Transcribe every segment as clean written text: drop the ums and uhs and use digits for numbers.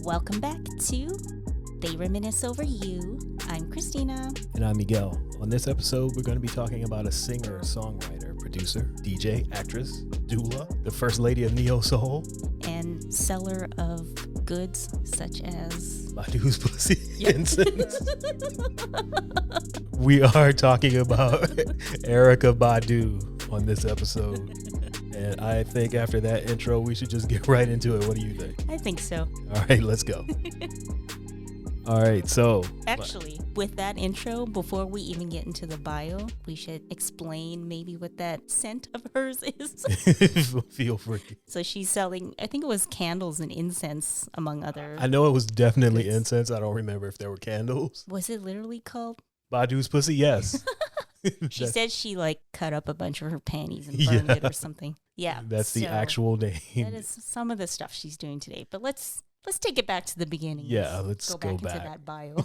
Welcome back to They Reminisce Over You. I'm Christina. And I'm Miguel. On this episode, we're going to be talking about a singer, songwriter, producer, DJ, actress, doula, the first lady of Neo Soul, And seller of goods such as Badu's pussy incense. We are talking about Erykah Badu on this episode. And I think after that intro, we should just get right into it. What do you think? I think so. All right, let's go. All right, so Actually, with that intro, before we even get into the bio, we should explain maybe what that scent of hers is. feel free. So she's selling, I think it was candles and incense, among other. I know it was definitely goods. incense. I don't remember if there were candles. Was it literally called? Badu's pussy, yes. She said she cut up a bunch of her panties and burned it or something. Yeah. That's the so actual name. That is some of the stuff she's doing today. But let's take it back to the beginning. Yeah, let's go into back. that bio.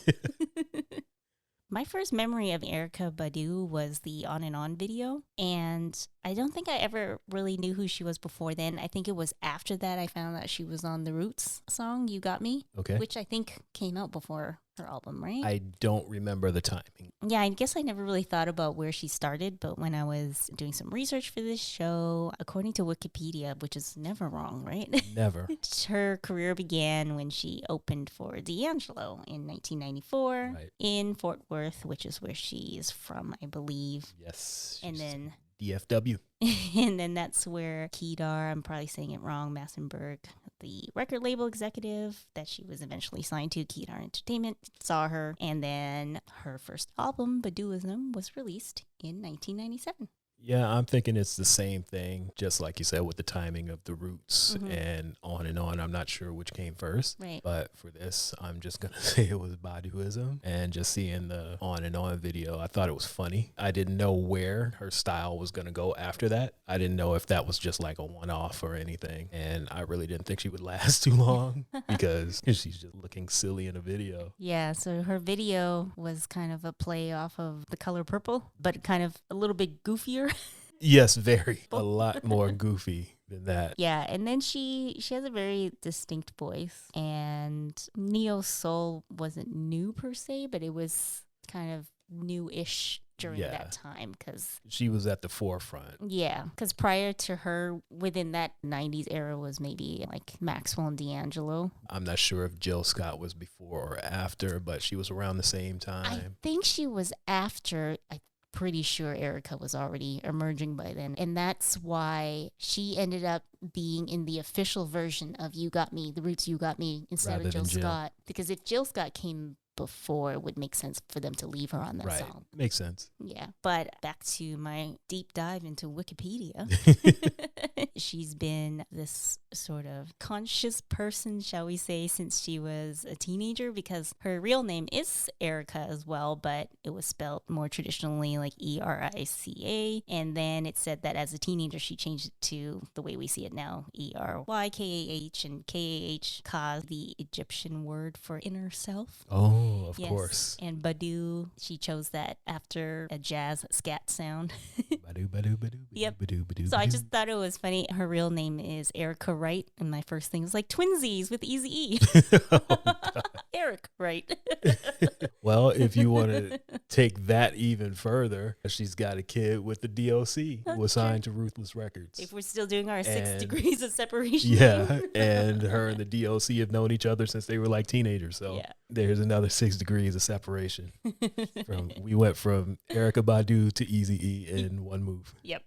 My first memory of Erykah Badu was the On and On video, and I don't think I ever really knew who she was before then. I think it was after that I found out she was on the Roots song, You Got Me, Okay. which I think came out before her album, right? I don't remember the timing. Yeah, I guess I never really thought about where she started, but when I was doing some research for this show, according to Wikipedia, which is never wrong, right? Never. Her career began when she opened for D'Angelo in 1994 Right. in Fort Worth, which is where she is from, I believe. Yes. And she's then DFW. and then that's where Kedar, I'm probably saying it wrong, Massenberg, the record label executive that she was eventually signed to, Kedar Entertainment, saw her. And then her first album, Baduism, was released in 1997. Yeah, I'm thinking it's the same thing, just like you said, with the timing of the Roots Mhm. and on and on. I'm not sure which came first. Right. But for this, I'm just going to say it was Baduism. And just seeing the On and On video, I thought it was funny. I didn't know where her style was going to go after that. I didn't know if that was just like a one-off or anything. And I really didn't think she would last too long because she's just looking silly in a video. Yeah, so her video was kind of a play off of The Color Purple, but kind of a little bit goofier. Yes, very. A lot more goofy than that. Yeah, and then she has a very distinct voice, and neo soul wasn't new per se, but it was kind of new-ish during Yeah. that time because She was at the forefront. prior to her, within that 90s era was maybe like Maxwell and D'Angelo. I'm not sure if Jill Scott was before or after, but she was around the same I time. think she was after. I'm pretty sure Erykah was already emerging by then. And that's why she ended up being in the official version of You Got Me, the Roots You Got Me, instead Rather of Jill than Jill. Scott. Because if Jill Scott came before, it would make sense for them to leave her on that Right. song. Makes sense. Yeah. But back to my deep dive into Wikipedia. She's been this sort of conscious person, shall we say, since she was a teenager, because her real name is Erykah as well, but it was spelled more traditionally like Erica. And then it said that as a teenager, she changed it to the way we see it now, Erykah, and Kah, the Egyptian word for inner self. Oh, of Yes. course. And Badu, she chose that after a jazz scat sound. Badu, badu, badu, Yep. badu, badu, So I badu. just thought it was funny. Her real name is Erykah Wright, and my first thing was like twinsies with Easy E. Eric Wright. Well, if you want to take that even further, she's got a kid with the DOC who was signed to Ruthless Records. If we're still doing our 6 And- degrees of separation. Yeah, and her and the DOC have known each other since they were like teenagers. So Yeah. there's another 6 degrees of separation. We went from Erykah Badu to Easy E in one move. Yep.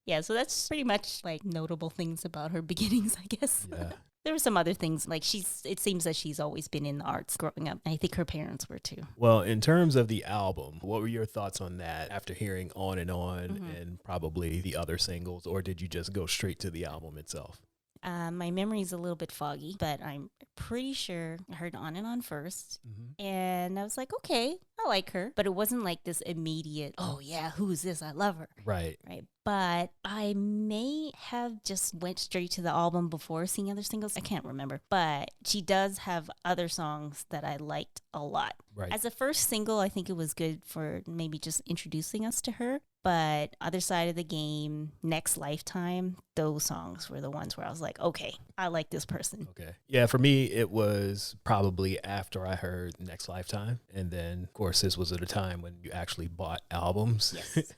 Yeah, so that's pretty much like notable things about her beginnings, I guess. Yeah. There were some other things, like it seems that she's always been in the arts growing up. I think her parents were too. Well, in terms of the album, what were your thoughts on that after hearing On and On Mhm. and probably the other singles, or did you just go straight to the album itself? My memory's a little bit foggy, but I'm pretty sure I heard On and On first. Mm-hmm. And I was like, okay, I I like her, but it wasn't like this immediate, oh yeah, who's this? I love her. Right. Right. But I may have just went straight to the album before seeing other singles. I can't remember. But she does have other songs that I liked a lot. Right. As a first single, I think it was good for maybe just introducing us to her. But Other Side of the Game, Next Lifetime, those songs were the ones where I was like, okay, I like this person. Okay. Yeah, for me, it was probably after I heard Next Lifetime. And then, of course, this was at a time when you actually bought albums. Yes.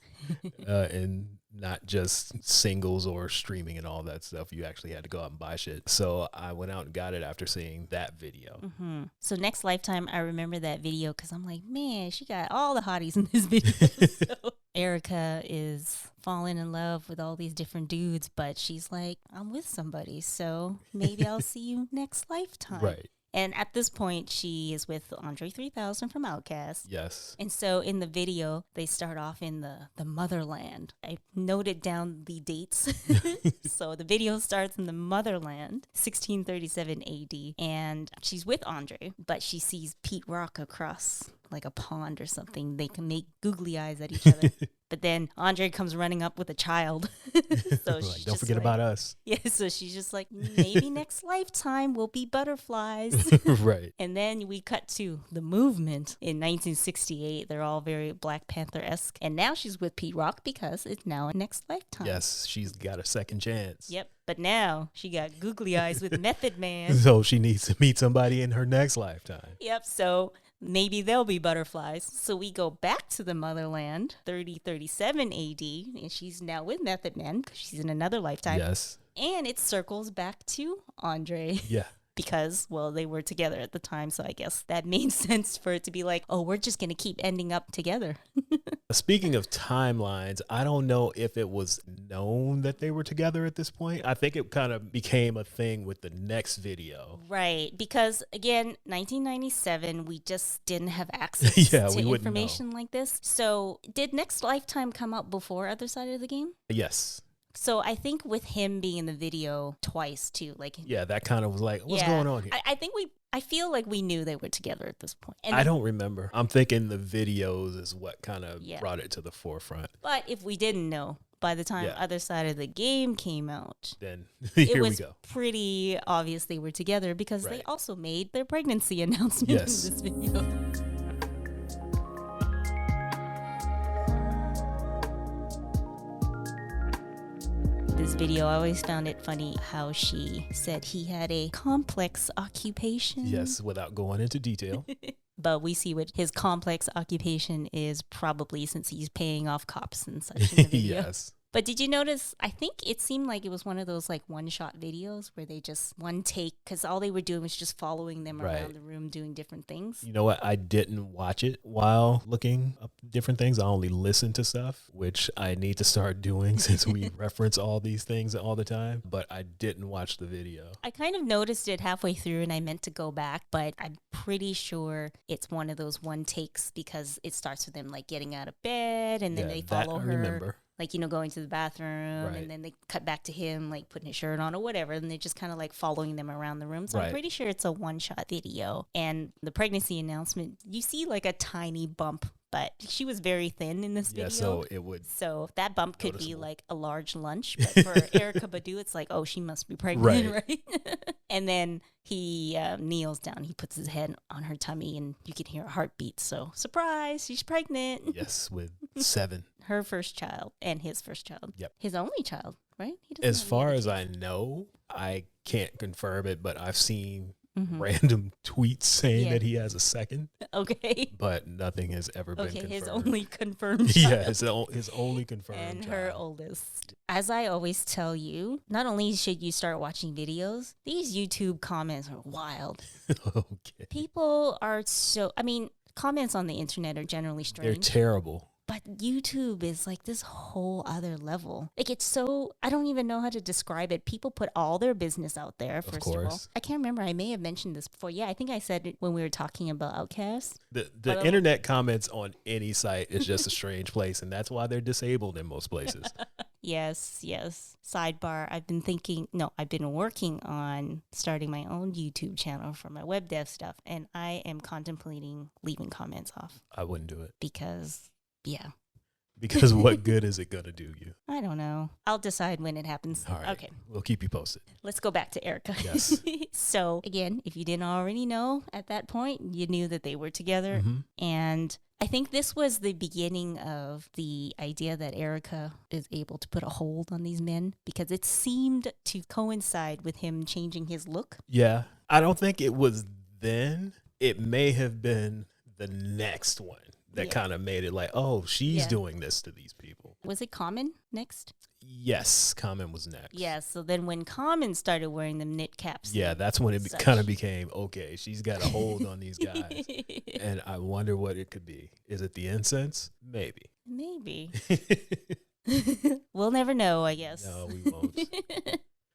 And not just singles or streaming and all that stuff. You actually had to go out and buy shit. So I went out and got it after seeing that video. Mm-hmm. So Next Lifetime, I remember that video because I'm like, man, she got all the hotties in this video. So Erykah is falling in love with all these different dudes, but she's like, I'm with somebody, so maybe I'll see you next lifetime. Right. And at this point, she is with Andre 3000 from Outkast. Yes. And so in the video, they start off in the motherland. I noted down the dates. So the video starts in the motherland, 1637 AD. And she's with Andre, but she sees Pete Rock across like a pond or something. They can make googly eyes at each other. But then Andre comes running up with a child. So like, don't forget about us. Yeah, so she's just like, maybe next lifetime we'll be butterflies. Right. And then we cut to the movement in 1968. They're all very Black Panther-esque. And now she's with Pete Rock because it's now a next lifetime. Yes, she's got a second chance. Yep. But now she got googly eyes with Method Man. So she needs to meet somebody in her next lifetime. Yep. So maybe they'll be butterflies. So we go back to the motherland, 3037 AD, and she's now with Method Man because she's in another lifetime. Yes. And it circles back to Andre. Yeah. Because, well, they were together at the time, so I guess that made sense for it to be like, oh, we're just going to keep ending up together. Speaking of timelines, I don't know if it was known that they were together at this point. I think it kind of became a thing with the next video. Right, because, again, 1997, we just didn't have access to information like this. So did Next Lifetime come out before Other Side of the Game? Yes. So I think with him being in the video twice too, like that kind of was like, what's going on here? I feel like we knew they were together at this point. And I don't remember. I'm thinking the videos is what kind of brought it to the forefront. But if we didn't know, by the time Other Side of the Game came out, then it was pretty obvious they were together because they also made their pregnancy announcement in this video. This video, I always found it funny how she said he had a complex occupation. Yes, without going into detail. But we see what his complex occupation is probably since he's paying off cops and such in the video. Yes. But did you notice, I think it seemed like it was one of those like one-shot videos where they just one take, because all they were doing was just following them around the room doing different things. You know what? I didn't watch it while looking up different things. I only listened to stuff, which I need to start doing since we reference all these things all the time. But I didn't watch the video. I kind of noticed it halfway through and I meant to go back, but I'm pretty sure it's one of those one takes because it starts with them like getting out of bed and then they follow her. Remember. Like, going to the bathroom and then they cut back to him, like putting his shirt on or whatever. And they're just kind of like following them around the room. So I'm pretty sure it's a one-shot video. And the pregnancy announcement, you see like a tiny bump, but she was very thin in this video. So it would. So that bump could be like a large lunch. But for Erykah Badu, it's like, oh, she must be pregnant, right? And then he kneels down. He puts his head on her tummy and you can hear a heartbeat. So surprise, she's pregnant. Yes, with 7. Her first child and his first child. Yep. His only child, right? As far as I know, I can't confirm it, but I've seen random tweets saying that he has a second. Okay. But nothing has ever been confirmed. His only confirmed child. Yeah, his only confirmed and child. her oldest. As I always tell you, not only should you start watching videos, these YouTube comments are wild. Okay. People are comments on the internet are generally strange. They're terrible. But YouTube is like this whole other level. Like it's so, I don't even know how to describe it. People put all their business out there, first of all. I can't remember. I may have mentioned this before. Yeah, I think I said it when we were talking about Outkast. The internet comments on any site is just a strange place, and that's why they're disabled in most places. Yes, yes. Sidebar, I've been working on starting my own YouTube channel for my web dev stuff, and I am contemplating leaving comments off I wouldn't do it. because, yeah, Because what good is it going to do you? I don't know. I'll decide when it happens. All right. Okay, We'll keep you posted. let's go back to Erykah. Yes. So, again, if you didn't already know at that point, you knew that they were together. Mhm. And I think this was the beginning of the idea that Erykah is able to put a hold on these men because it seemed to coincide with him changing his look. Yeah. I don't think it was then. It may have been the next one that kind of made it like, oh, she's doing this to these people. Was it Common next? Yes, Common was next. Yeah, so then when Common started wearing the knit caps. Yeah, that's when it kind of became, okay, she's got a hold on these guys. And I wonder what it could be. Is it the incense? Maybe. Maybe. We'll never know, I guess. No, we won't.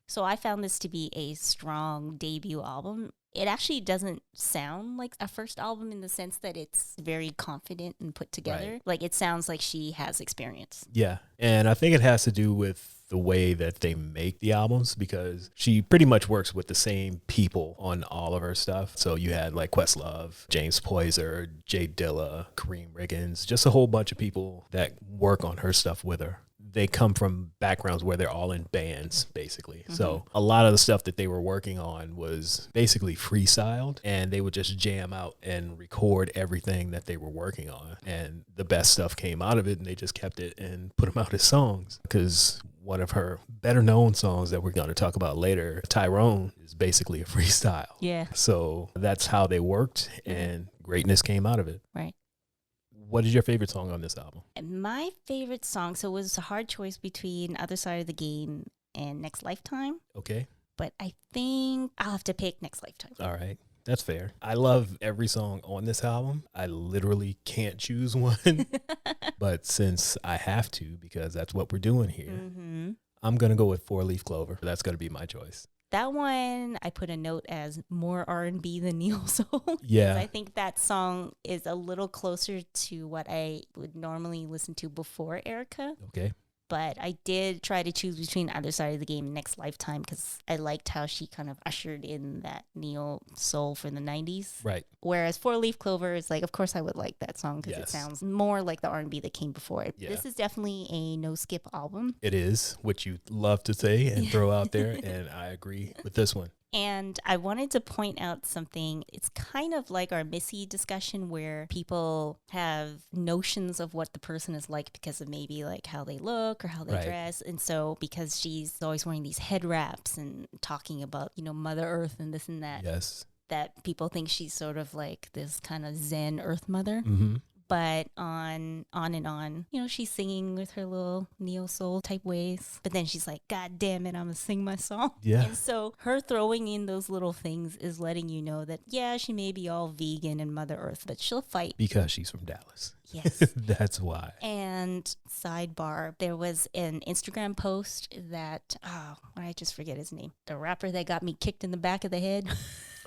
So I found this to be a strong debut album. It actually doesn't sound like a first album in the sense that it's very confident and put together. Right. Like it sounds like she has experience. Yeah. And I think it has to do with the way that they make the albums because she pretty much works with the same people on all of her stuff. So you had like Questlove, James Poyser, Jay Dilla, Kareem Riggins, just a whole bunch of people that work on her stuff with her. They come from backgrounds where they're all in bands, basically. Mm-hmm. So a lot of the stuff that they were working on was basically freestyled, and they would just jam out and record everything that they were working on. And the best stuff came out of it, and they just kept it and put them out as songs. Because one of her better known songs that we're going to talk about later, Tyrone, is basically a freestyle. Yeah. So that's how they worked, and greatness came out of it. Right. What is your favorite song on this album? My favorite song, so it was a hard choice between Other Side of the Game and Next Lifetime. Okay. But I think I'll have to pick Next Lifetime. All right. That's fair. I love every song on this album. I literally can't choose one. But since I have to, because that's what we're doing here, I'm going to go with 4-Leaf Clover. That's going to be my choice. That one, I put a note as more R&B than neo soul. Yeah. I think that song is a little closer to what I would normally listen to before Erykah. Okay. But I did try to choose between Other Side of the Game and Next Lifetime because I liked how she kind of ushered in that neo soul for the 90s. Right. Whereas 4-Leaf Clover is like, of course I would like that song because Yes. it sounds more like the R&B that came before it. Yeah. This is definitely a no-skip album. It is, which you love to say and throw out there, and I agree with this one. And I wanted to point out something. It's kind of like our Missy discussion where people have notions of what the person is like because of maybe like how they look or how they dress. And so because she's always wearing these head wraps and talking about, you know, Mother Earth and this and that, Yes. that people think she's sort of like this kind of Zen Earth Mother. Mm-hmm. But on and on, you know, she's singing with her little neo soul type ways. But then she's like, God damn it, I'm going to sing my song. Yeah. And so her throwing in those little things is letting you know that, yeah, she may be all vegan and Mother Earth, but she'll fight. Because she's from Dallas. Yes. That's why. And sidebar, there was an Instagram post that, I just forget his name. The rapper that got me kicked in the back of the head.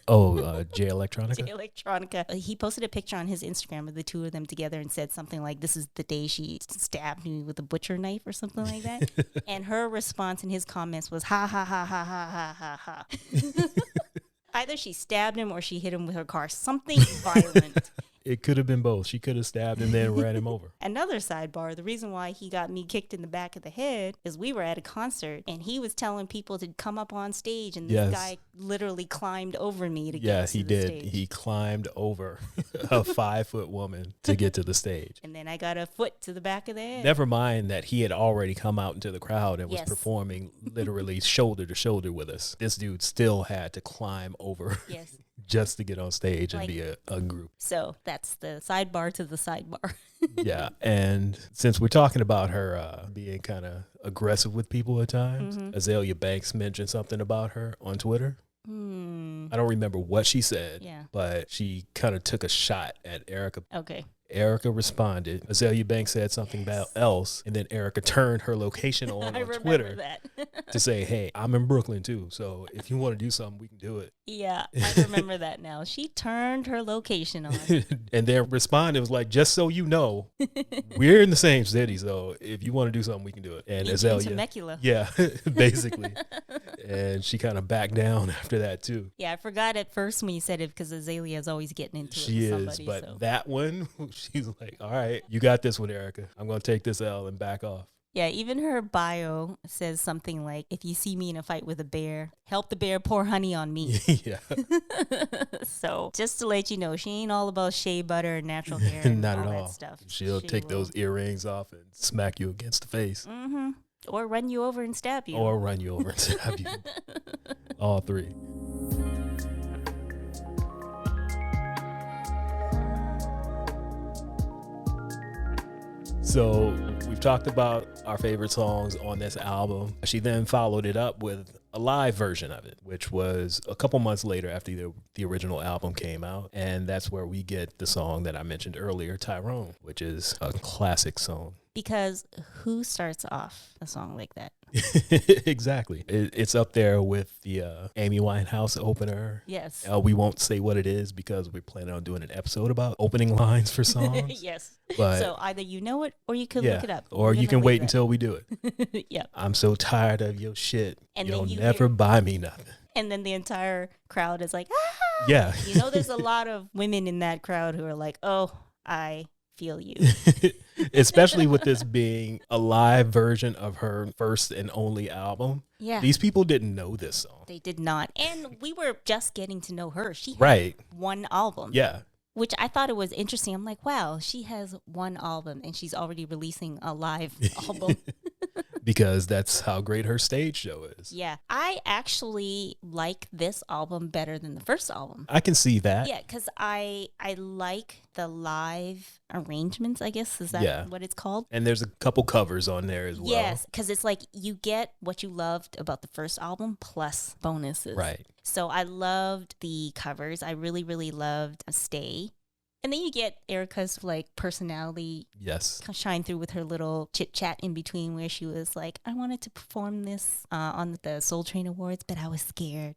Oh, Jay Electronica? Jay Electronica. He posted a picture on his Instagram of the two of them together and said something like, this is the day she stabbed me with a butcher knife or something like that. And her response in his comments was, ha, ha, ha, ha, ha, ha, ha, ha. Either she stabbed him or she hit him with her car. Something violent. It could have been both. She could have stabbed him, then ran him over. Another sidebar, the reason why he got me kicked in the back of the head is we were at a concert and he was telling people to come up on stage and this guy literally climbed over me to get to the stage. He climbed over a 5-foot woman to get to the stage. And then I got a foot to the back of the head. Never mind that he had already come out into the crowd and was performing literally shoulder to shoulder with us. This dude still had to climb over. Yes. Just to get on stage and be a group. So that's the sidebar to the sidebar. Yeah. And since we're talking about her being kind of aggressive with people at times, Azalea Banks mentioned something about her on Twitter. I don't remember what she said, but she kind of took a shot at Erykah. Okay. Erykah responded. Azalea Banks said something about else, and then Erykah turned her location on Twitter that. to say, hey, I'm in Brooklyn too, so if you want to do something, we can do it. Yeah, I remember that now. She turned her location on. And then responded, was like, just so you know, we're in the same city, so if you want to do something, we can do it. And Azalea, Temecula. yeah, basically. And she kind of backed down after that too. Yeah, I forgot at first when you said it because Azalea is always getting into it with somebody. But so. that one, she's like, all right, you got this one, Erykah. I'm going to take this L and back off. Yeah, even her bio says something like, if you see me in a fight with a bear, help the bear pour honey on me. Yeah. So just to let you know, she ain't all about shea butter and natural hair and Not all at that all. stuff. She'll take those earrings off and smack you against the face. Mm-hmm. Or run you over and stab you. Or run you over and stab you. All three. So we've talked about our favorite songs on this album. She then followed it up with a live version of it, which was a couple months later after the original album came out. And that's where we get the song that I mentioned earlier, Tyrone, which is a classic song. Because who starts off a song like that? Exactly. It's up there with the Amy Winehouse opener. Yes. We won't say what it is because we're planning on doing an episode about opening lines for songs. Yes. But so either you know it or you can look it up. Or you can wait until we do it. Yeah. I'm so tired of your shit. And You'll never buy me nothing. And then the entire crowd is like, ah! Yeah. You know, there's a lot of women in that crowd who are like, oh, I feel you. Especially with this being a live version of her first and only album. Yeah. These people didn't know this song. They did not. And we were just getting to know her. She had right. one album. Yeah. Which I thought it was interesting. I'm like, wow, she has one album and she's already releasing a live album. Because that's how great her stage show is. Yeah. I actually like this album better than the first album. I can see that. Yeah, because I like the live arrangements, I guess. Is that what it's called? And there's a couple covers on there as well. Yes, because it's like you get what you loved about the first album plus bonuses. Right. So I loved the covers. I really, really loved Stay. And then you get Erykah's like personality shine through with her little chit chat in between where she was like, I wanted to perform this on the Soul Train Awards, but I was scared.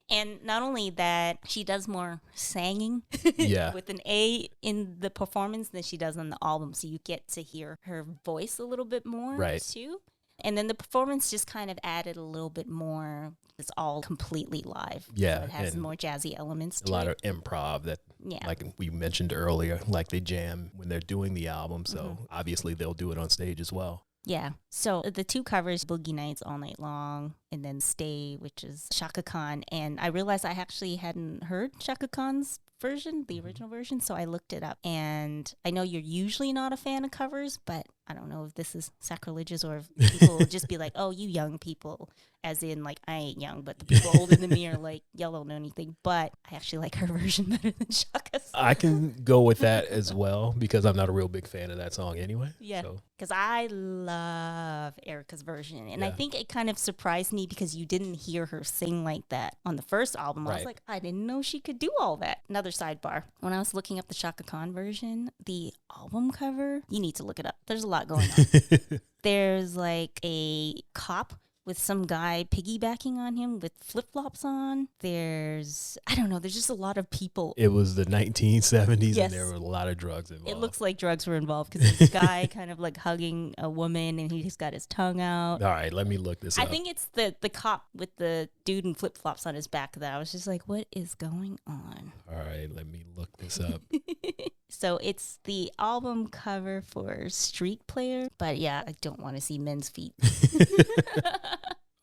And not only that, she does more singing with an A in the performance than she does on the album. So you get to hear her voice a little bit more too. And then the performance just kind of added a little bit more. It's all completely live. Yeah. So it has more jazzy elements to it. A lot of improv that, like we mentioned earlier, like they jam when they're doing the album. So obviously they'll do it on stage as well. Yeah. So the two covers, Boogie Nights All Night Long, and then Stay, which is Chaka Khan. And I realized I actually hadn't heard Chaka Khan's version, the original version, so I looked it up. And I know you're usually not a fan of covers, but I don't know if this is sacrilegious or if people will just be like, oh, you young people, as in like I ain't young, but the people older than me are like, y'all don't know anything. But I actually like her version better than Chaka's. I can go with that as well because I'm not a real big fan of that song anyway. Yeah, because I love Erykah's version. And I think it kind of surprised me because you didn't hear her sing like that on the first album. I was like, I didn't know she could do all that. Another sidebar. When I was looking up the Chaka Khan version, the album cover, you need to look it up. There's a lot going on. There's like a cop with some guy piggybacking on him with flip-flops on. There's just a lot of people. It was the 1970s and there were a lot of drugs involved. It looks like drugs were involved because this guy kind of like hugging a woman and he's got his tongue out. All right, let me look this up. I think it's the cop with the dude in flip-flops on his back that I was just like, what is going on? All right, let me look this up. So it's the album cover for Street Player. But yeah, I don't want to see men's feet.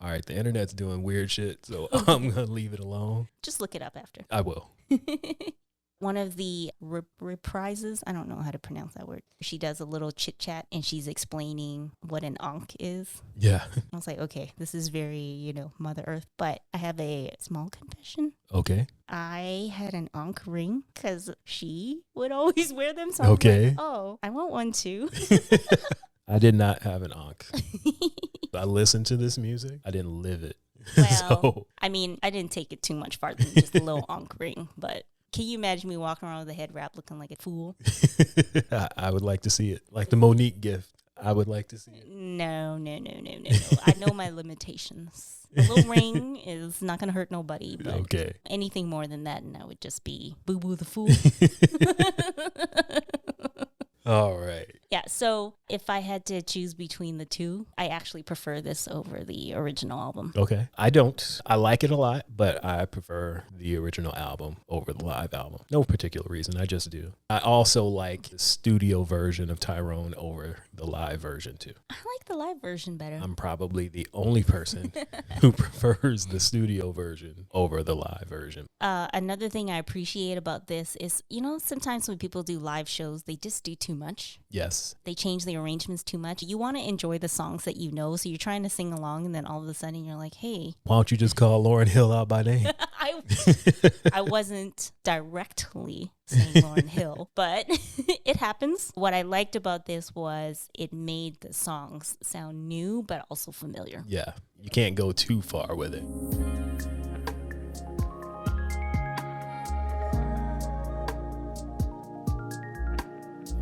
All right, the internet's doing weird shit, so I'm going to leave it alone. Just look it up after. I will. One of the reprises, I don't know how to pronounce that word. She does a little chit chat and she's explaining what an ankh is. Yeah. I was like, okay, this is very, Mother Earth. But I have a small confession. Okay. I had an ankh ring because she would always wear them. So I was like, oh, I want one too. I did not have an ankh. I listened to this music. I didn't live it. Well, I mean, I didn't take it too much farther than just a little ankh ring, but Can you imagine me walking around with a head wrap looking like a fool? I would like to see it. Like the Monique gift. I would like to see it. No. I know my limitations. A little ring is not going to hurt nobody, but Okay. anything more than that, and I would just be Boo-Boo the Fool. All right. Yeah, so if I had to choose between the two, I actually prefer this over the original album. Okay. I don't. I like it a lot, but I prefer the original album over the live album. No particular reason. I just do. I also like the studio version of Tyrone over the live version too. I like the live version better. I'm probably the only person who prefers the studio version over the live version. Another thing I appreciate about this is, sometimes when people do live shows, they just do too much. Yes. They change the arrangements too much. You want to enjoy the songs that you know, so you're trying to sing along, and then all of a sudden you're like, hey. Why don't you just call Lauryn Hill out by name? I wasn't directly saying Lauryn Hill, but it happens. What I liked about this was it made the songs sound new, but also familiar. Yeah, you can't go too far with it.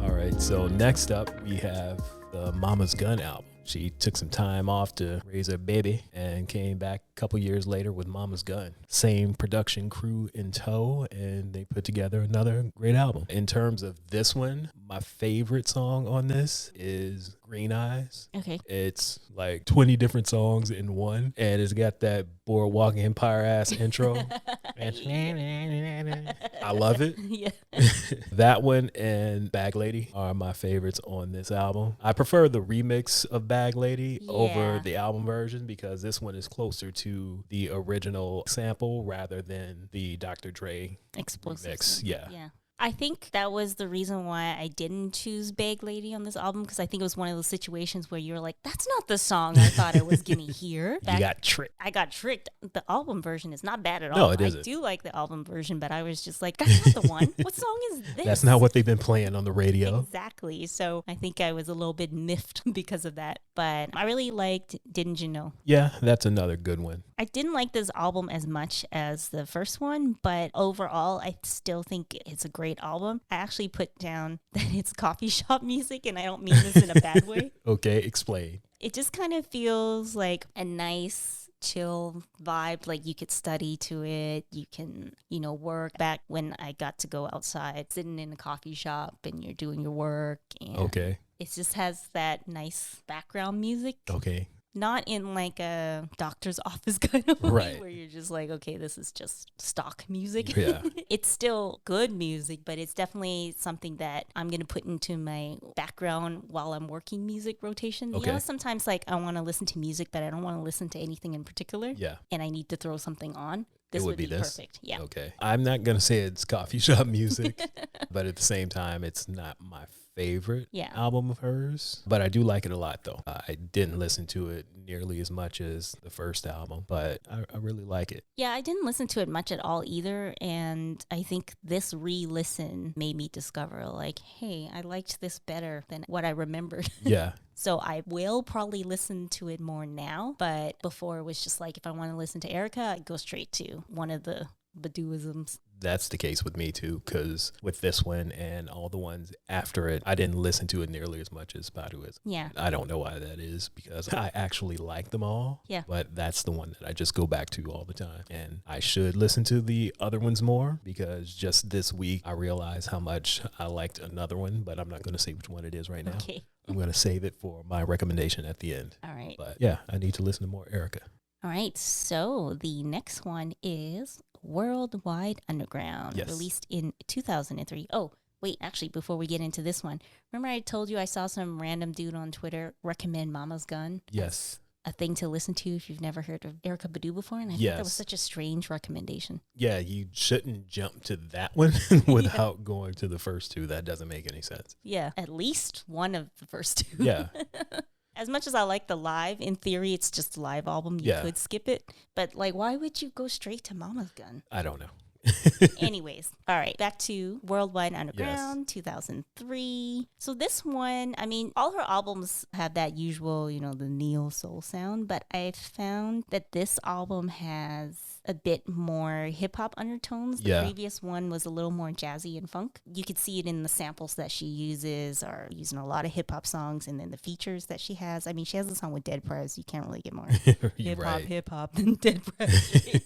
All right, so next up we have the Mama's Gun album. She took some time off to raise her baby and came back a couple years later with Mama's Gun. Same production crew in tow, and they put together another great album. In terms of this one, my favorite song on this is Green Eyes. Okay. It's like 20 different songs in one, and it's got that Boardwalk Empire ass intro. I love it. Yeah. That one and Bag Lady are my favorites on this album. I prefer the remix of Bag Lady over the album version because this one is closer to the original sample rather than the Dr. Dre Explosive remix. Yeah. I think that was the reason why I didn't choose Bag Lady on this album, because I think it was one of those situations where you're like, that's not the song I thought I was going to hear. You got tricked. I got tricked. The album version is not bad at all. No, it isn't. I do like the album version, but I was just like, that's not the one. What song is this? That's not what they've been playing on the radio. Exactly. So I think I was a little bit miffed because of that. But I really liked Didn't You Know? Yeah, that's another good one. I didn't like this album as much as the first one, but overall, I still think it's a great album. I actually put down that it's coffee shop music, and I don't mean this in a bad way. Okay, explain. It just kind of feels like a nice, chill vibe. Like you could study to it. You can, work. Back when I got to go outside, sitting in a coffee shop, and you're doing your work. And okay. It just has that nice background music. Okay. Not in like a doctor's office kind of way, right, where you're just like, okay, this is just stock music. Yeah. It's still good music, but it's definitely something that I'm going to put into my background while I'm working music rotation. Okay. Sometimes like I want to listen to music, but I don't want to listen to anything in particular. Yeah. And I need to throw something on. This would be perfect. Yeah. Okay. I'm not going to say it's coffee shop music, but at the same time, it's not my favorite album of hers. But I do like it a lot, though. I didn't listen to it nearly as much as the first album, but I really like it. Yeah, I didn't listen to it much at all either. And I think this re-listen made me discover, like, hey, I liked this better than what I remembered. Yeah. So I will probably listen to it more now. But before it was just like, if I want to listen to Erykah, I'd go straight to one of the Baduisms. That's the case with me too, because with this one and all the ones after it, I didn't listen to it nearly as much as Baduism. Yeah. I don't know why that is, because I actually like them all. Yeah. But that's the one that I just go back to all the time. And I should listen to the other ones more, because just this week I realized how much I liked another one, but I'm not going to say which one it is right now. Okay. I'm going to save it for my recommendation at the end. All right. But yeah, I need to listen to more Erykah. All right, so the next one is Worldwide Underground, released in 2003. Oh, wait, actually, before we get into this one, remember I told you I saw some random dude on Twitter recommend Mama's Gun? Yes. A thing to listen to if you've never heard of Erykah Badu before, and I thought that was such a strange recommendation. Yeah, you shouldn't jump to that one without going to the first two. That doesn't make any sense. Yeah, at least one of the first two. Yeah. As much as I like the live, in theory, it's just a live album. You could skip it. But, like, why would you go straight to Mama's Gun? I don't know. Anyways, all right, back to Worldwide Underground, 2003. So this one, I mean, all her albums have that usual, the neo soul sound, but I found that this album has a bit more hip hop undertones. The previous one was a little more jazzy and funk. You could see it in the samples that she uses, or using a lot of hip hop songs, and then the features that she has. I mean, she has a song with Dead Prez. You can't really get more hip hop than Dead Prez.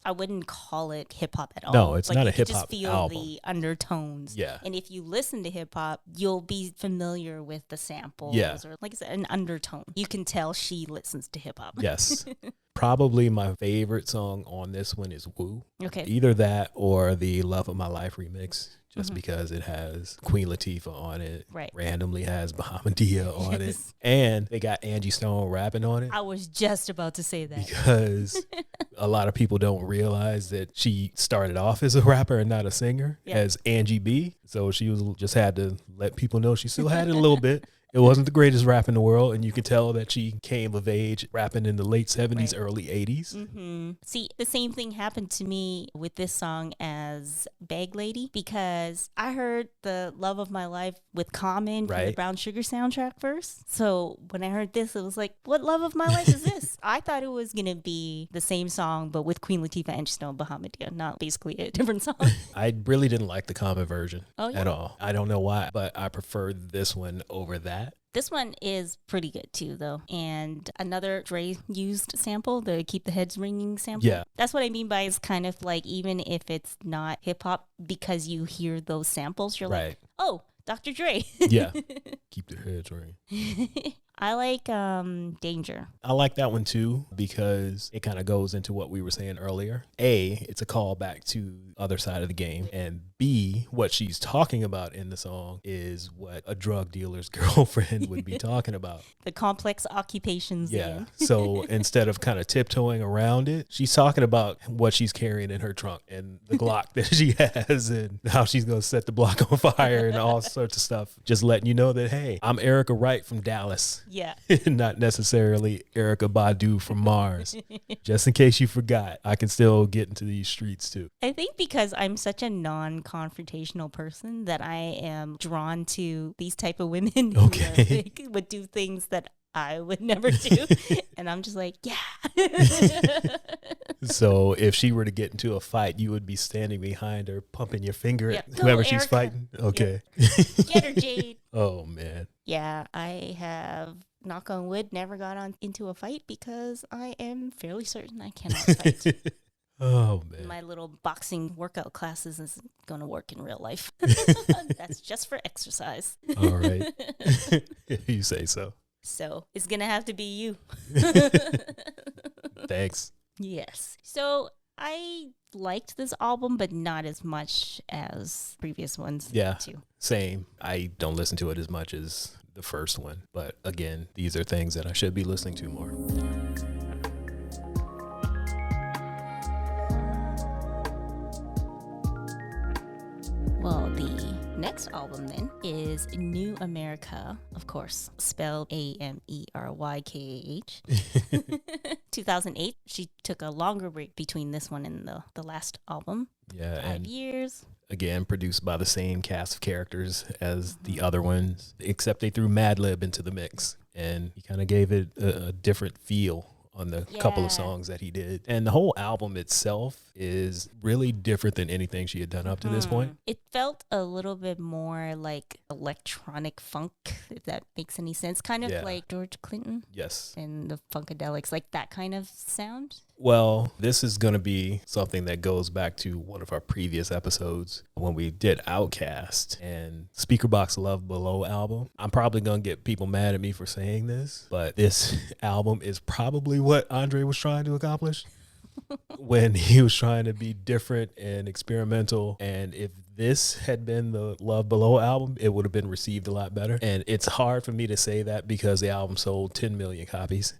I wouldn't call it hip hop at all. No, it's not a hip hop album. You just feel the undertones. Yeah. And if you listen to hip hop, you'll be familiar with the samples. Yeah. Or, like I said, an undertone. You can tell she listens to hip hop. Yes. Probably my favorite song on this one is Woo. Okay. Either that or the Love of My Life remix, just because it has Queen Latifah on it. Right. Randomly has Bahamadia on it. And they got Angie Stone rapping on it. I was just about to say that. Because a lot of people don't realize that she started off as a rapper and not a singer, as Angie B. So she just had to let people know she still had it a little bit. It wasn't the greatest rap in the world, and you can tell that she came of age rapping in the late 70s, early 80s. Mm-hmm. See, the same thing happened to me with this song as Bag Lady, because I heard the Love of My Life with Common from the Brown Sugar soundtrack first. So when I heard this, it was like, what Love of My Life is this? I thought it was going to be the same song, but with Queen Latifah and Snow Bahamadia, not basically a different song. I really didn't like the Common version at all. I don't know why, but I preferred this one over that. This one is pretty good too, though. And another Dre used sample, the Keep the Heads Ringing sample. Yeah. That's what I mean by it's kind of like, even if it's not hip hop, because you hear those samples, you're like, oh, Dr. Dre. Yeah. Keep the heads ringing. I like Danger. I like that one too, because it kind of goes into what we were saying earlier. A, it's a callback to Other Side of the Game. And B, what she's talking about in the song is what a drug dealer's girlfriend would be talking about. The complex occupations. Yeah. So instead of kind of tiptoeing around it, she's talking about what she's carrying in her trunk and the Glock that she has and how she's going to set the block on fire and all sorts of stuff. Just letting you know that, hey, I'm Erykah Wright from Dallas. Yeah. Not necessarily Erykah Badu from Mars. Just in case you forgot, I can still get into these streets too. I think because I'm such a non-confrontational person that I am drawn to these type of women who would do things that I would never do. And I'm just like, yeah. So if she were to get into a fight, you would be standing behind her, pumping your finger at whoever she's fighting? Okay. Get her, Jade. Oh, man. Yeah, I have, knock on wood, never got into a fight because I am fairly certain I cannot fight. Oh, man. My little boxing workout classes isn't going to work in real life. That's just for exercise. All right. If you say so. So it's going to have to be you. Thanks. Yes. So I liked this album, but not as much as previous ones. Yeah, too. Same. I don't listen to it as much as the first one. But again, these are things that I should be listening to more. Well, the next album then is New America, of course, spelled Amerykah. 2008. She took a longer break between this one and the last album. Yeah. 5 years. Again, produced by the same cast of characters as the other ones, except they threw Mad Lib into the mix. And he kind of gave it a different feel on the couple of songs that he did. And the whole album itself is really different than anything she had done up to this point. It felt a little bit more like electronic funk, if that makes any sense. Kind of like George Clinton. Yes. And the Funkadelics, like that kind of sound. Well, this is going to be something that goes back to one of our previous episodes when we did Outcast and Speakerboxx Love Below album. I'm probably going to get people mad at me for saying this, but this album is probably what Andre was trying to accomplish when he was trying to be different and experimental. And if this had been the Love Below album, it would have been received a lot better. And it's hard for me to say that because the album sold 10 million copies.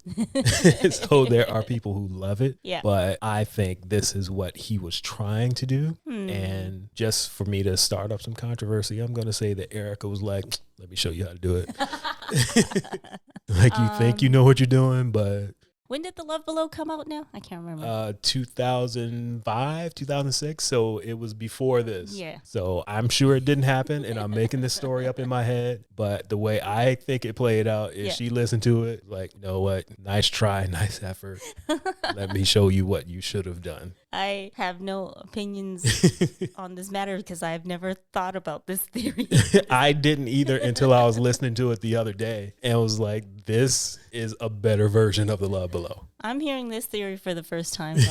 So there are people who love it. Yeah. But I think this is what he was trying to do. And just for me to start up some controversy, I'm going to say that Erykah was like, let me show you how to do it. Like you think you know what you're doing, but When did The Love Below come out now? I can't remember. 2005, 2006. So it was before this. Yeah. So I'm sure it didn't happen, and I'm making this story up in my head. But the way I think it played out is she listened to it like, you know what? Nice try, nice effort. Let me show you what you should have done. I have no opinions on this matter because I've never thought about this theory. I didn't either until I was listening to it the other day and was like, this is a better version of The Love Below. I'm hearing this theory for the first time, so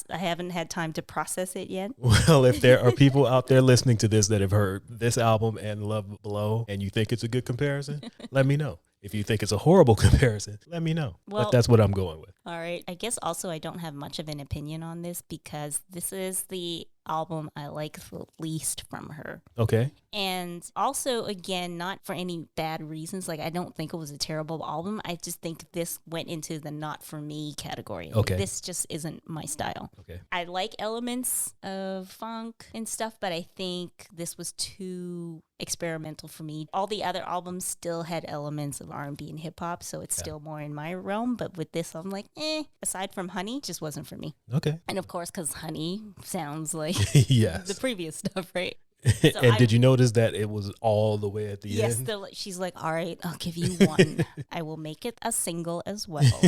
I haven't had time to process it yet. Well, if there are people out there listening to this that have heard this album and Love Below and you think it's a good comparison, let me know. If you think it's a horrible comparison, let me know. Well, but that's what I'm going with. All right. I guess also I don't have much of an opinion on this because this is the album I like the least from her. Okay. And also, again, not for any bad reasons. Like, I don't think it was a terrible album. I just think this went into the not for me category. Okay. Like, this just isn't my style. Okay. I like elements of funk and stuff, but I think this was too experimental for me. All the other albums still had elements of R&B and hip hop, so it's still more in my realm. But with this, I'm like, aside from Honey, just wasn't for me. Okay. And of course, because Honey sounds like yes. the previous stuff, right? So and did you notice that it was all the way at the end? Yes, she's like, all right, I'll give you one. I will make it a single as well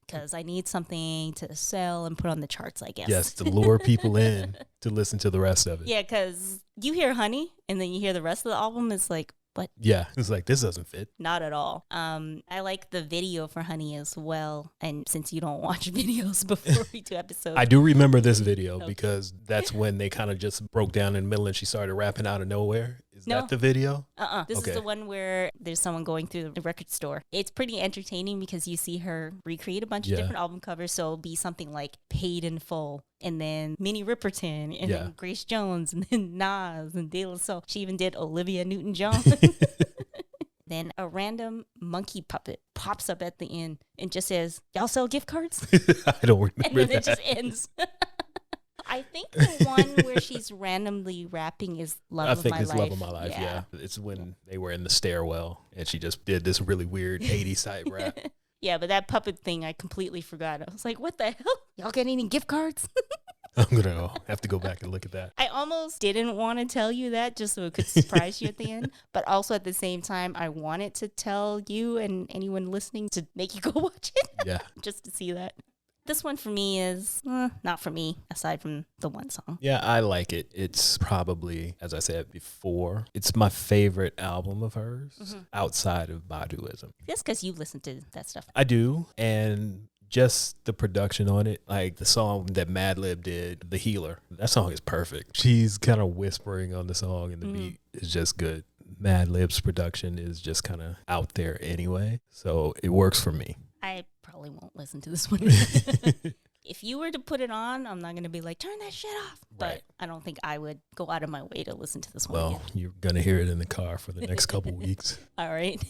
because I need something to sell and put on the charts, I guess. Yes, to lure people in to listen to the rest of it. Yeah, because you hear Honey and then you hear the rest of the album, it's like, what? Yeah, it's like, this doesn't fit. Not at all. I like the video for Honey as well. And since you don't watch videos before we do episodes. I do remember this video because that's when they kind of just broke down in the middle and she started rapping out of nowhere. Is that the video? This is the one where there's someone going through the record store. It's pretty entertaining because you see her recreate a bunch of different album covers. So it'll be something like Paid in Full, and then Minnie Riperton, and then Grace Jones, and then Nas, and De La Soul. She even did Olivia Newton-John. Then a random monkey puppet pops up at the end and just says, "Y'all sell gift cards?" I don't remember and then that. it just ends. I think the one where she's randomly rapping is Love of My Life. I think it's Love of My Life, yeah. It's when they were in the stairwell and she just did this really weird 80s type rap. Yeah, but that puppet thing, I completely forgot. I was like, what the hell? Y'all get any gift cards? I'm going to have to go back and look at that. I almost didn't want to tell you that just so it could surprise you at the end. But also at the same time, I wanted to tell you and anyone listening to make you go watch it. Yeah. Just to see that. This one for me is not for me, aside from the one song. Yeah, I like it. It's probably, as I said before, it's my favorite album of hers outside of Baduism. That's because you listen to that stuff. I do. And just the production on it, like the song that Madlib did, The Healer, that song is perfect. She's kind of whispering on the song and the beat is just good. Madlib's production is just kind of out there anyway. So it works for me. I probably won't listen to this one. If you were to put it on, I'm not going to be like, turn that shit off. But I don't think I would go out of my way to listen to this one again. You're going to hear it in the car for the next couple weeks. All right.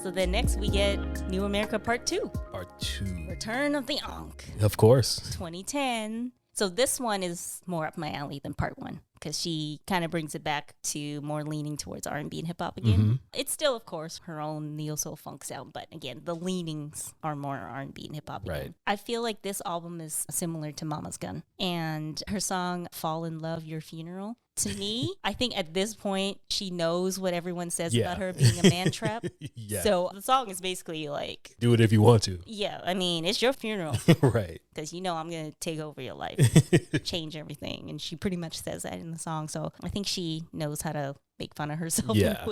So then next we get New America Part 2. Part 2. Return of the Ankh. Of course. 2010. So this one is more up my alley than Part 1 because she kind of brings it back to more leaning towards R&B and hip-hop again. It's still, of course, her own neo-soul funk sound, but again, the leanings are more R&B and hip-hop again. I feel like this album is similar to Mama's Gun, and her song Fall in Love, Your Funeral. To me, I think at this point, she knows what everyone says about her being a man trap. So the song is basically like... do it if you want to. Yeah, I mean, it's your funeral. Right. Because I'm going to take over your life, change everything. And she pretty much says that in the song. So I think she knows how to make fun of herself. Yeah.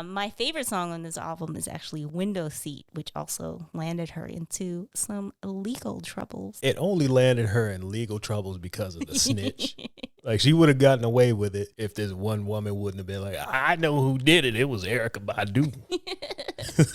My favorite song on this album is actually Window Seat, which also landed her into some legal troubles. It only landed her in legal troubles because of the snitch. Like, she would have gotten away with it if this one woman wouldn't have been like, I know who did it. It was Erykah Badu.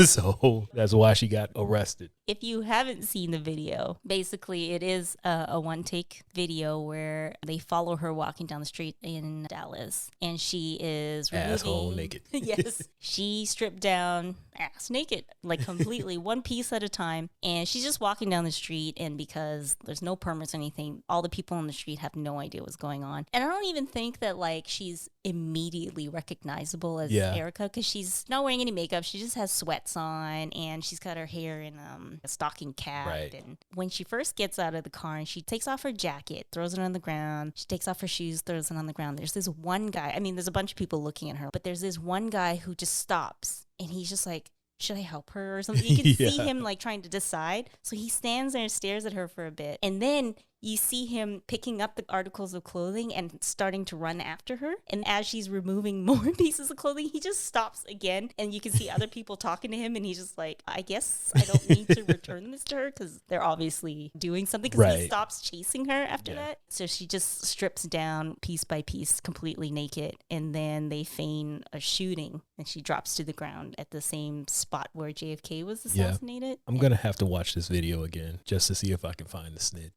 So that's why she got arrested. If you haven't seen the video, basically it is a one-take video where they follow her walking down the street in Dallas, and she is Asshole naked. Yes, she stripped down, ass naked, like completely, one piece at a time, and she's just walking down the street. And because there's no permits or anything, all the people on the street have no idea what's going on. And I don't even think that like she's immediately recognizable as Erykah, because she's not wearing any makeup. She just has sweats on, and she's got her hair in a stocking cap. Right. And when she first gets out of the car and she takes off her jacket, throws it on the ground, she takes off her shoes, throws it on the ground, there's this one guy, I mean, there's a bunch of people looking at her, but there's this one guy who just stops, and he's just like, should I help her or something? You can see him like trying to decide. So he stands there and stares at her for a bit. And then you see him picking up the articles of clothing and starting to run after her. And as she's removing more pieces of clothing, he just stops again. And you can see other people talking to him. And he's just like, I guess I don't need to return this to her, because they're obviously doing something. Because he stops chasing her after that. So she just strips down piece by piece, completely naked. And then they feign a shooting. And she drops to the ground at the same spot where JFK was assassinated. I'm going to have to watch this video again just to see if I can find the snid.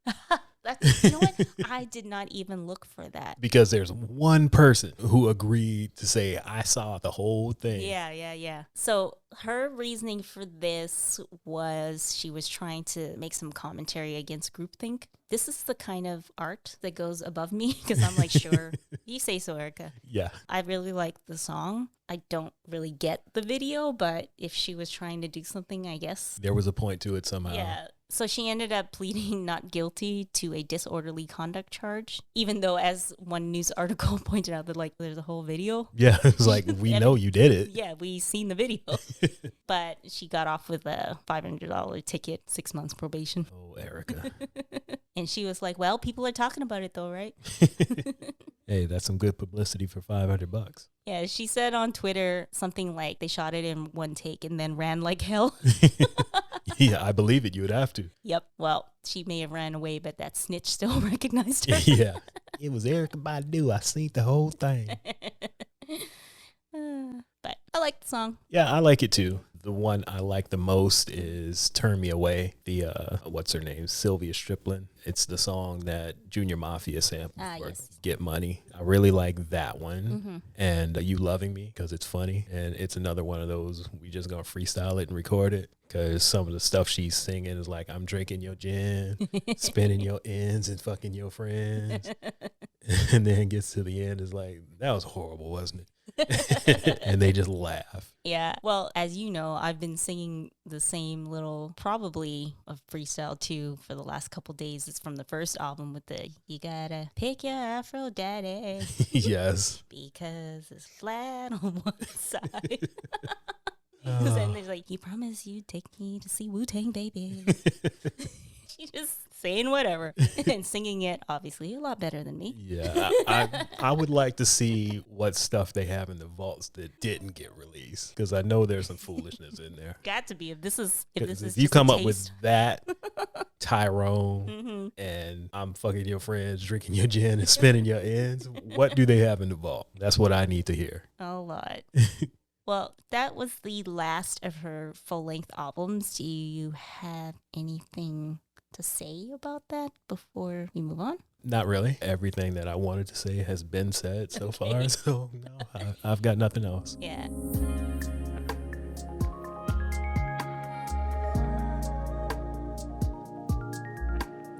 You know what? I did not even look for that. Because there's one person who agreed to say, I saw the whole thing. Yeah. So her reasoning for this was she was trying to make some commentary against groupthink. This is the kind of art that goes above me, because I'm like, sure, you say so, Erykah. Yeah. I really like the song. I don't really get the video, but if she was trying to do something, I guess. There was a point to it somehow. Yeah. So she ended up pleading not guilty to a disorderly conduct charge, even though, as one news article pointed out, that like there's a whole video. Yeah, it's like, we know you did it. Yeah, we seen the video. But she got off with a $500 ticket, 6 months probation. Oh, Erykah. And she was like, well, people are talking about it though, right? Hey, that's some good publicity for $500. Yeah, she said on Twitter something like they shot it in one take and then ran like hell. Yeah, I believe it. You would have to. Yep. Well, she may have ran away, but that snitch still recognized her. Yeah. It was Erykah Badu. I seen the whole thing. But I like the song. Yeah, I like it too. The one I like the most is Turn Me Away. The, what's her name? Sylvia Striplin. It's the song that Junior Mafia sampled for Get Money. I really like that one. Mm-hmm. And You Loving Me, because it's funny. And it's another one of those, we just gonna freestyle it and record it. Because some of the stuff she's singing is like, I'm drinking your gin, spinning your ends and fucking your friends. And then gets to the end, is like, that was horrible, wasn't it? And they just laugh. Yeah. Well, as you know, I've been singing the same little, probably a freestyle too, for the last couple days. It's from the first album with the, you gotta pick your Afro daddy. Yes. Because it's flat on one side. And there's like, you promised you'd take me to see Wu-Tang, baby. She just saying whatever and singing it, obviously, a lot better than me. Yeah, I would like to see what stuff they have in the vaults that didn't get released, because I know there's some foolishness in there. Got to be. If you come up with that, Tyrone, and I'm fucking your friends, drinking your gin and spinning your ends, what do they have in the vault? That's what I need to hear. A lot. Well, that was the last of her full-length albums. Do you have anything to say about that before we move on? Not really. Everything that I wanted to say has been said so far. So no, I've got nothing else. Yeah.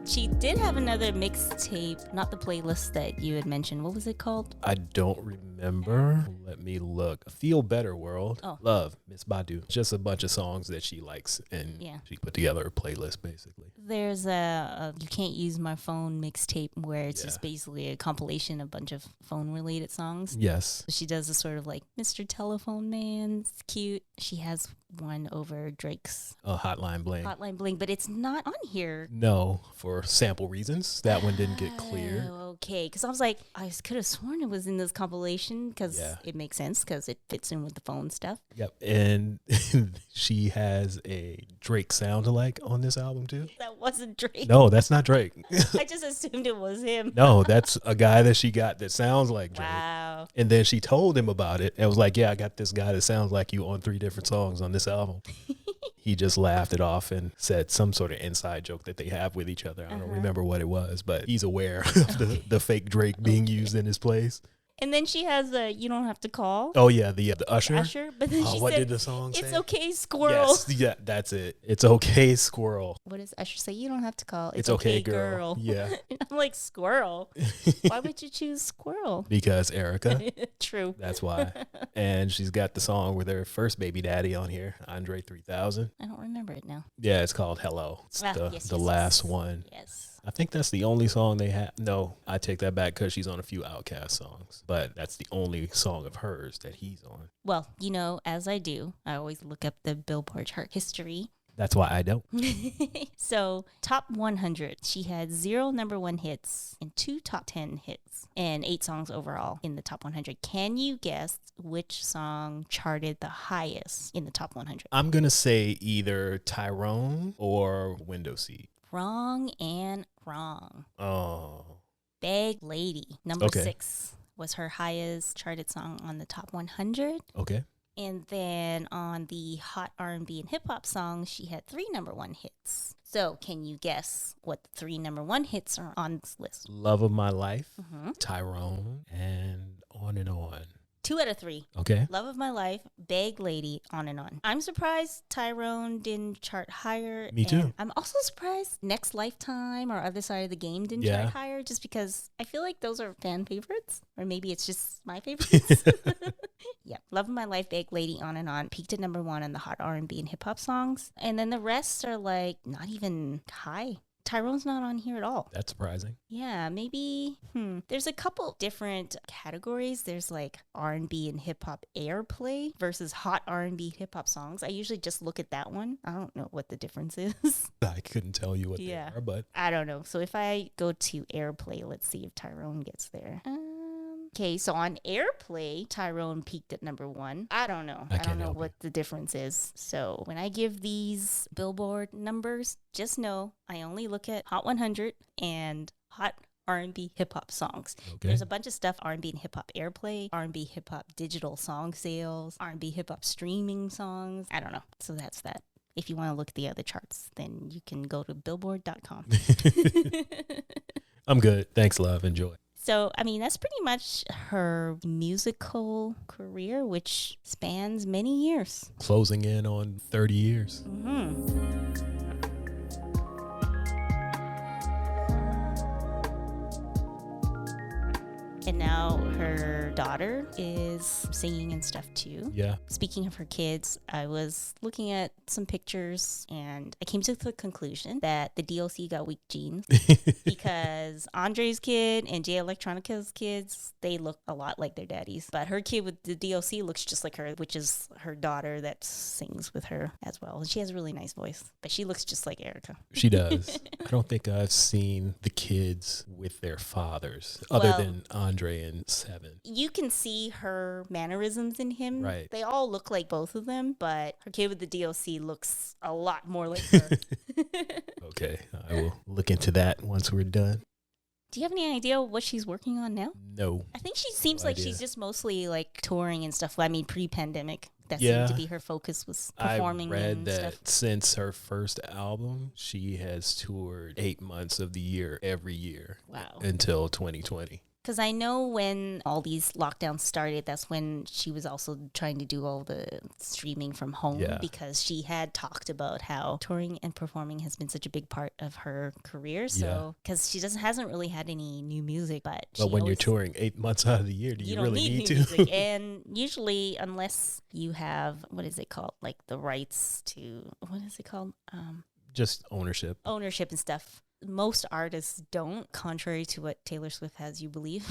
She did have another mixtape, not the playlist that you had mentioned. What was it called? I don't remember. Let me look. Feel Better World. Oh. Love, Miss Badu. Just a bunch of songs that she likes, and she put together a playlist, basically. There's a You Can't Use My Phone mixtape where it's just basically a compilation of a bunch of phone-related songs. Yes. She does a sort of like Mr. Telephone Man. It's cute. She has one over Drake's Hotline Bling. Hotline Bling, but it's not on here. No, for sample reasons. That one didn't get cleared. Okay, because I was like, I could have sworn it was in this compilation because it makes sense because it fits in with the phone stuff. Yep. And she has a Drake sound-alike on this album too. That wasn't Drake. No, that's not Drake. I just assumed it was him. No, that's a guy that she got that sounds like Drake. Wow. And then she told him about it. And was like, yeah, I got this guy that sounds like you on 3 different songs on this album. He just laughed it off and said some sort of inside joke that they have with each other. I don't remember what it was, but he's aware of the fake Drake being used in his place. And then she has a "You Don't Have to Call." Oh yeah, the Usher. Usher, but then she what said, did the song say? "It's okay, squirrel." Yes, yeah, that's it. It's okay, squirrel. What does Usher say? You don't have to call. It's okay, girl. Yeah. And I'm like, squirrel. Why would you choose squirrel? Because Erykah. True. That's why. And she's got the song with her first baby daddy on here, Andre 3000. I don't remember it now. Yeah, it's called Hello. It's the last one. Yes. I think that's the only song they have. No, I take that back because she's on a few Outkast songs. But that's the only song of hers that he's on. Well, you know, as I do, I always look up the Billboard chart history. That's why I don't. So, top 100. She had 0 number 1 hits and 2 top 10 hits and 8 songs overall in the top 100. Can you guess which song charted the highest in the top 100? I'm going to say either Tyrone or Window Seat. Wrong and wrong. Oh. Bag Lady, number 6, was her highest charted song on the top 100. Okay. And then on the hot R&B and hip hop songs, she had 3 number 1 hits. So can you guess what the 3 number 1 hits are on this list? Love of My Life, Tyrone, and On and On. 2 out of 3. Okay. Love of My Life, Bag Lady, On and On. I'm surprised Tyrone didn't chart higher. Me too. I'm also surprised Next Lifetime or Other Side of the Game didn't chart higher, just because I feel like those are fan favorites. Or maybe it's just my favorites. Yeah. Love of My Life, Bag Lady, On and On peaked at number 1 in the hot R&B and hip hop songs. And then the rest are like not even high. Tyrone's not on here at all. That's surprising. Yeah, maybe. There's a couple different categories. There's like R&B and hip hop airplay versus hot R&B hip hop songs. I usually just look at that one. I don't know what the difference is. I couldn't tell you what they are, but I don't know. So if I go to airplay, let's see if Tyrone gets there. Okay, so on airplay, Tyrone peaked at number 1. I don't know. I don't know what the difference is. So when I give these Billboard numbers, just know I only look at Hot 100 and Hot R&B hip hop songs. Okay. There's a bunch of stuff: R&B and hip hop airplay, R&B hip hop digital song sales, R&B hip hop streaming songs. I don't know. So that's that. If you want to look at the other charts, then you can go to billboard.com. I'm good. Thanks, love. Enjoy. So, I mean, that's pretty much her musical career, which spans many years. Closing in on 30 years. And now her daughter is singing and stuff too. Yeah. Speaking of her kids, I was looking at some pictures and I came to the conclusion that the DLC got weak genes because Andre's kid and Jay Electronica's kids, they look a lot like their daddies. But her kid with the DLC looks just like her, which is her daughter that sings with her as well. And she has a really nice voice, but she looks just like Erykah. She does. I don't think I've seen the kids with their fathers other than Andre and Seven. You can see her mannerisms in him. Right. They all look like both of them, but her kid with the DLC looks a lot more like her. Okay. I will look into that once we're done. Do you have any idea what she's working on now? No. I think she seems like she's just mostly like touring and stuff. I mean, pre-pandemic. That seemed to be her focus, was performing. I read that stuff. Since her first album, she has toured 8 months of the year every year. Wow. Until 2020. Because I know when all these lockdowns started, that's when she was also trying to do all the streaming from home because she had talked about how touring and performing has been such a big part of her career. So, because she hasn't really had any new music, but when you're touring 8 months out of the year, do you really need to? Music. And usually, unless you have, what is it called? Like the rights to, what is it called? Just ownership and stuff. Most artists don't, contrary to what Taylor Swift has you believe.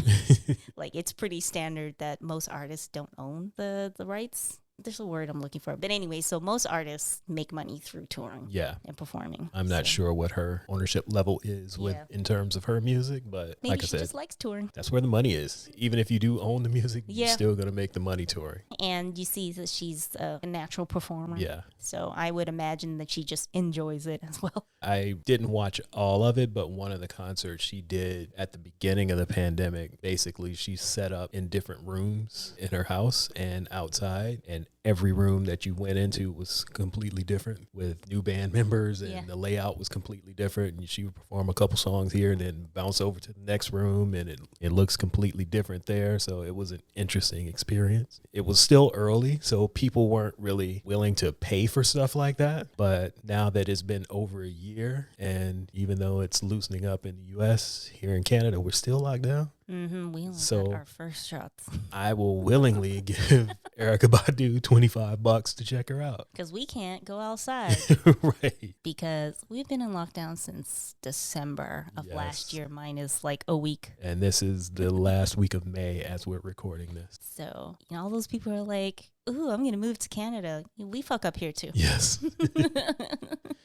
Like, it's pretty standard that most artists don't own the rights. there's a word I'm looking for. But anyway, so most artists make money through touring Yeah. and performing. I'm not sure what her ownership level is with in terms of her music, but maybe like I she said, just likes touring. that's where the money is. Even if you do own the music, Yeah. you're still going to make the money touring. And you see that she's a natural performer. Yeah. So I would imagine that she just enjoys it as well. I didn't watch all of it, but one of the concerts she did at the beginning of the pandemic, basically she set up in different rooms in her house and outside, and every room that you went into was completely different with new band members, and the layout was completely different. And she would perform a couple songs here and then bounce over to the next room, and it looks completely different there. So it was an interesting experience. It was still early, so people weren't really willing to pay for stuff like that. But now that it's been over a year, and even though it's loosening up in the US, here in Canada, we're still locked down. Mm-hmm. We only got our first shots. I will willingly give Erykah Badu $25 to check her out. Because we can't go outside. Right. Because we've been in lockdown since December of last year. Mine is like a week. And this is the last week of May as we're recording this. So, all those people are like, ooh, I'm going to move to Canada. We fuck up here too. Yes.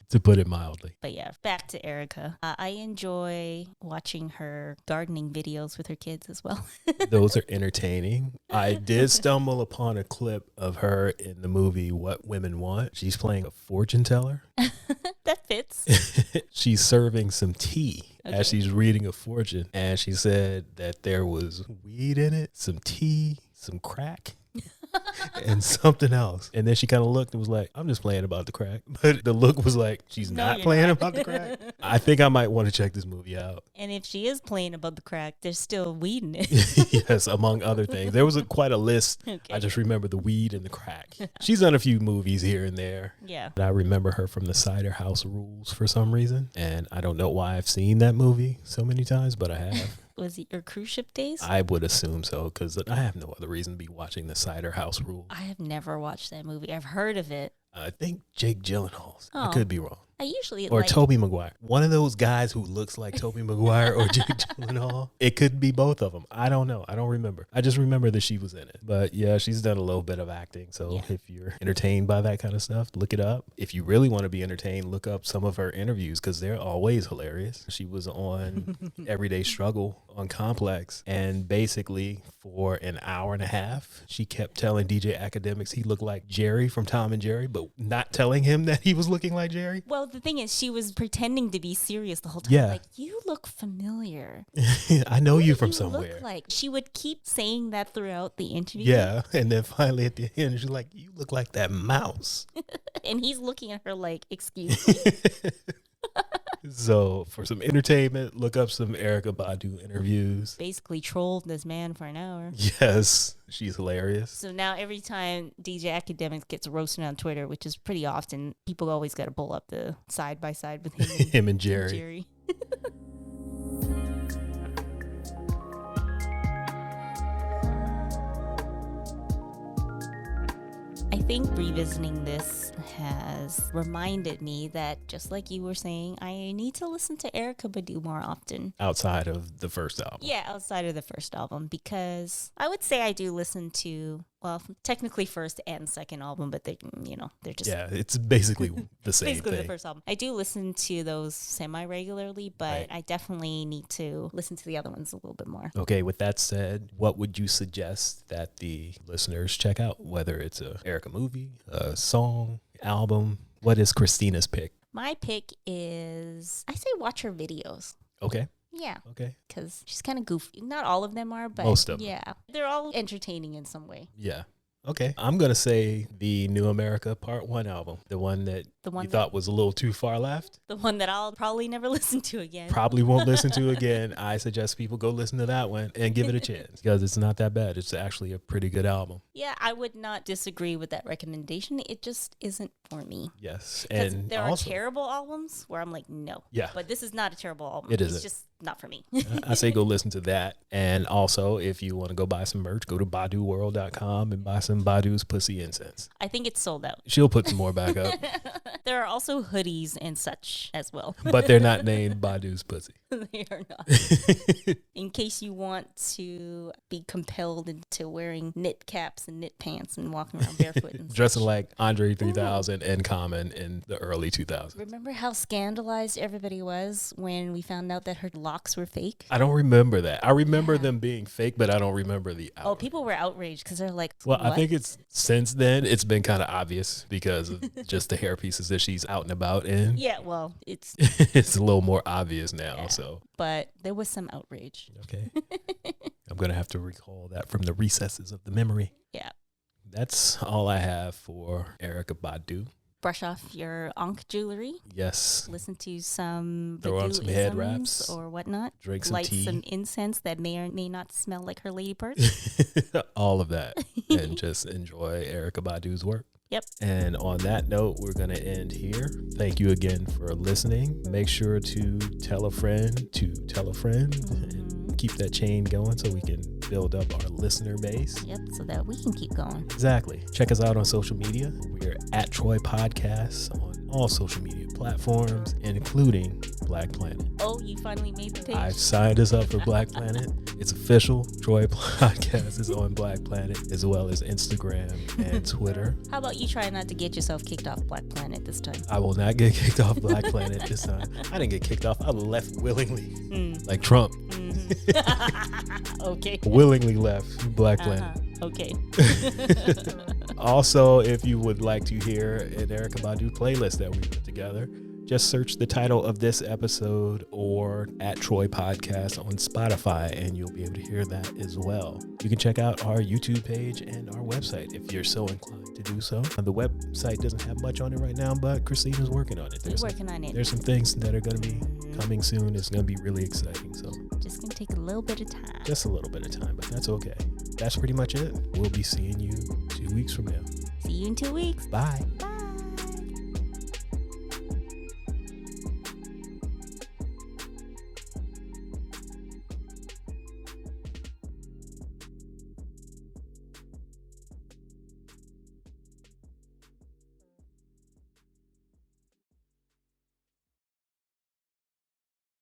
To put it mildly. But yeah, back to Erykah. I enjoy watching her gardening videos with her kids as well. Those are entertaining. I did stumble upon a clip of her in the movie What Women Want. She's playing a fortune teller. That fits. She's serving some tea as she's reading a fortune. And she said that there was weed in it, some tea, some crack. And something else. And then she kind of looked and was like, I'm just playing about the crack. But the look was like, she's not playing about the crack. I think I might want to check this movie out. And if she is playing about the crack, there's still weed in it. Yes, among other things. There was quite a list. Okay. I just remember the weed and the crack. She's done a few movies here and there. Yeah. But I remember her from the Cider House Rules for some reason. And I don't know why I've seen that movie so many times, but I have. Was it your cruise ship days? I would assume so, because I have no other reason to be watching the Cider House Rules. I have never watched that movie. I've heard of it. I think Jake Gyllenhaal. I could be wrong. I usually or Tobey Maguire. One of those guys who looks like Tobey Maguire or Jake Gyllenhaal. It could be both of them. I don't know. I don't remember. I just remember that she was in it. But yeah, she's done a little bit of acting. So if you're entertained by that kind of stuff, look it up. If you really want to be entertained, look up some of her interviews because they're always hilarious. She was on Everyday Struggle on Complex, and basically for an hour and a half, she kept telling DJ Academics he looked like Jerry from Tom and Jerry, but not telling him that he was looking like Jerry. Well, the thing is, she was pretending to be serious the whole time. Yeah. Like, you look familiar. I know you from you somewhere. Look like she would keep saying that throughout the interview. Yeah, and then finally at the end, she's like, "You look like that mouse," and he's looking at her like, "Excuse me." So for some entertainment, look up some Erykah Badu interviews. Basically trolled this man for an hour. Yes, she's hilarious. So now every time DJ Academics gets roasted on Twitter, which is pretty often, people always got to pull up the side by side with him and Jerry. I think revisiting this has reminded me that, just like you were saying, I need to listen to Erykah Badu more often. Outside of the first album. Yeah, outside of the first album, because I would say I do listen to, well, technically first and second album, but they're just... Yeah, it's basically the same basically thing. The first album. I do listen to those semi-regularly, but I definitely need to listen to the other ones a little bit more. Okay, with that said, what would you suggest that the listeners check out? Whether it's a Erykah movie, a song, album, what is Christina's pick? My pick is, I say watch her videos. Okay. Yeah. Okay. Because she's kind of goofy. Not all of them are, but most of them. Yeah. They're all entertaining in some way. Yeah. Okay. I'm going to say the New America Part 1 album. The one that you thought was a little too far left. The one that I'll probably never listen to again. Probably won't listen to again. I suggest people go listen to that one and give it a chance because it's not that bad. It's actually a pretty good album. Yeah, I would not disagree with that recommendation. It just isn't for me. Yes. And there are terrible albums where I'm like, no. Yeah. But this is not a terrible album. It's just not for me. I say go listen to that. And also, if you want to go buy some merch, go to baduworld.com and buy some Badu's Pussy Incense. I think it's sold out. She'll put some more back up. There are also hoodies and such as well. But they're not named Badu's Pussy. They are not. In case you want to be compelled into wearing knit caps and knit pants and walking around barefoot and dressing such. like Andre 3000 and Common in the early 2000s. Remember how scandalized everybody was when we found out that her locks were fake? I don't remember that. I remember them being fake, but I don't remember the outrage. Oh, people were outraged because they're like, well, what? I think it's since then it's been kind of obvious because of just the hair pieces that she's out and about in. Yeah, well, it's it's a little more obvious now. Yeah. So, but there was some outrage. okay, I'm gonna have to recall that from the recesses of the memory. Yeah. That's all I have for Erykah Badu. Brush off your Ankh jewelry. Yes. Listen to some Throw on some head Badu-isms wraps or whatnot. Drink some Light tea. some incense that may or may not smell like her lady purse. all of that, and just enjoy Erykah Badu's work. Yep. And on that note, we're going to end here. Thank you again for listening. Make sure to tell a friend and keep that chain going so we can build up our listener base. Yep, so that we can keep going. Exactly. Check us out on social media. We are at Troy Podcasts on all social media platforms, including Black Planet. Oh, you finally made the page? I've signed us up for Black Planet. It's official. Troy Podcast is on Black Planet, as well as Instagram and Twitter. How about you try not to get yourself kicked off Black Planet this time? I will not get kicked off Black Planet this time. I didn't get kicked off. I left willingly, like Trump. Okay. Willingly left Black Planet. Okay. Also, if you would like to hear an Erykah Badu playlist that we put together, just search the title of this episode or at Troy Podcast on Spotify, and you'll be able to hear that as well. You can check out our YouTube page and our website if you're so inclined to do so. The website doesn't have much on it right now, but Christina's working on it. We're working on it. There's some things that are going to be coming soon. It's going to be really exciting. So just going to take a little bit of time. Just a little bit of time, but that's okay. That's pretty much it. We'll be seeing you 2 weeks from now. See you in 2 weeks. Bye.